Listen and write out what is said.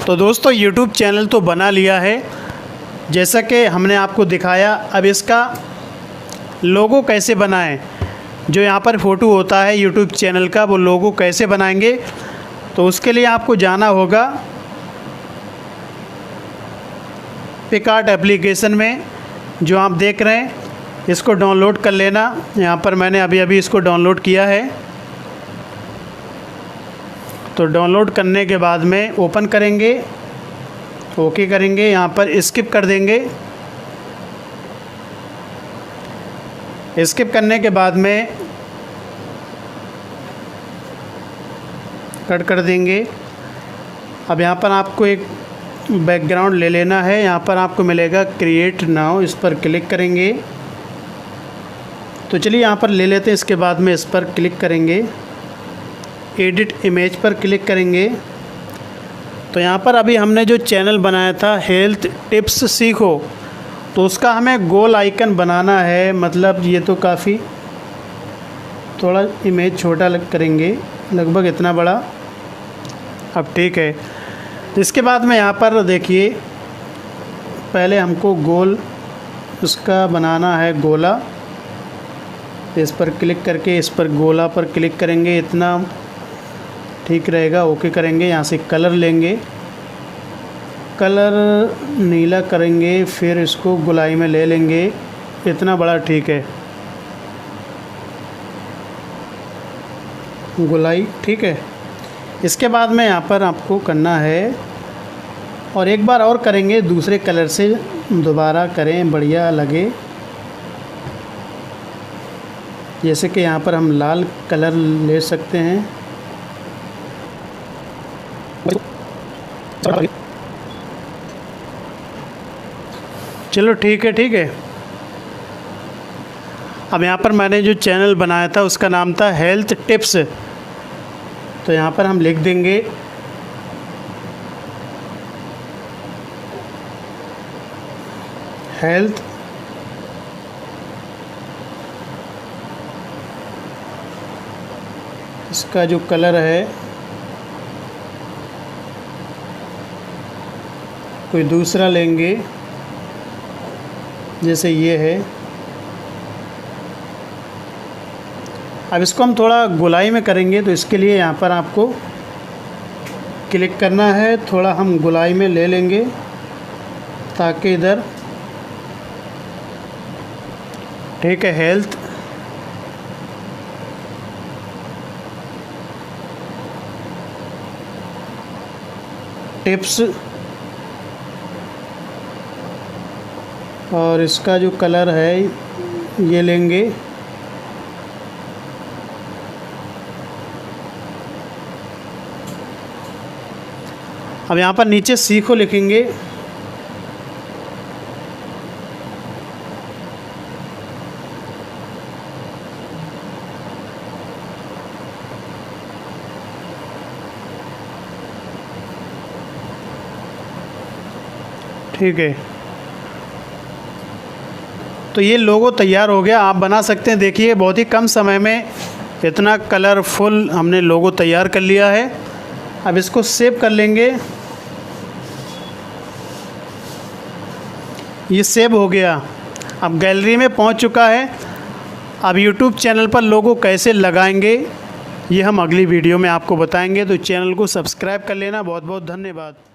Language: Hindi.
तो दोस्तों YouTube चैनल तो बना लिया है, जैसा कि हमने आपको दिखाया। अब इसका लोगो कैसे बनाएं, जो यहाँ पर फ़ोटो होता है YouTube चैनल का, वो लोगो कैसे बनाएंगे, तो उसके लिए आपको जाना होगा पिकआर्ट एप्लीकेशन में, जो आप देख रहे हैं। इसको डाउनलोड कर लेना। यहाँ पर मैंने अभी इसको डाउनलोड किया है। तो डाउनलोड करने के बाद में ओपन करेंगे, ओके करेंगे, यहाँ पर स्किप कर देंगे। स्किप करने के बाद में कट कर देंगे। अब यहाँ पर आपको एक बैकग्राउंड ले लेना है। यहाँ पर आपको मिलेगा क्रिएट नाउ, इस पर क्लिक करेंगे। तो चलिए यहाँ पर ले लेते हैं। इसके बाद में इस पर क्लिक करेंगे, एडिट इमेज पर क्लिक करेंगे। तो यहाँ पर अभी हमने जो चैनल बनाया था हेल्थ टिप्स सीखो, तो उसका हमें गोल आइकन बनाना है। मतलब ये तो काफ़ी थोड़ा इमेज छोटा करेंगे, लगभग इतना बड़ा। अब ठीक है। इसके बाद में यहाँ पर देखिए, पहले हमको गोल उसका बनाना है, गोला। इस पर क्लिक करके इस पर गोला पर क्लिक करेंगे, इतना ठीक रहेगा। ओके करेंगे। यहाँ से कलर लेंगे, कलर नीला करेंगे, फिर इसको गोलाई में ले लेंगे, इतना बड़ा ठीक है। गोलाई ठीक है। इसके बाद में यहाँ पर आपको करना है, और एक बार और करेंगे, दूसरे कलर से दोबारा करें, बढ़िया लगे। जैसे कि यहाँ पर हम लाल कलर ले सकते हैं। चलो ठीक है, ठीक है। अब यहाँ पर मैंने जो चैनल बनाया था उसका नाम था हेल्थ टिप्स। तो यहाँ पर हम लिख देंगे हेल्थ इसका जो कलर है कोई दूसरा लेंगे, जैसे ये है। अब इसको हम थोड़ा गोलाई में करेंगे, तो इसके लिए यहाँ पर आपको क्लिक करना है। थोड़ा हम गोलाई में ले लेंगे, ताकि इधर ठीक है। हेल्थ टिप्स, और इसका जो कलर है ये लेंगे। अब यहाँ पर नीचे सीखो लिखेंगे। ठीक है। तो ये लोगो तैयार हो गया, आप बना सकते हैं। देखिए बहुत ही कम समय में इतना कलरफुल हमने लोगो तैयार कर लिया है। अब इसको सेव कर लेंगे। ये सेव हो गया, अब गैलरी में पहुंच चुका है। अब YouTube चैनल पर लोगो कैसे लगाएंगे, ये हम अगली वीडियो में आपको बताएंगे। तो चैनल को सब्सक्राइब कर लेना। बहुत बहुत धन्यवाद।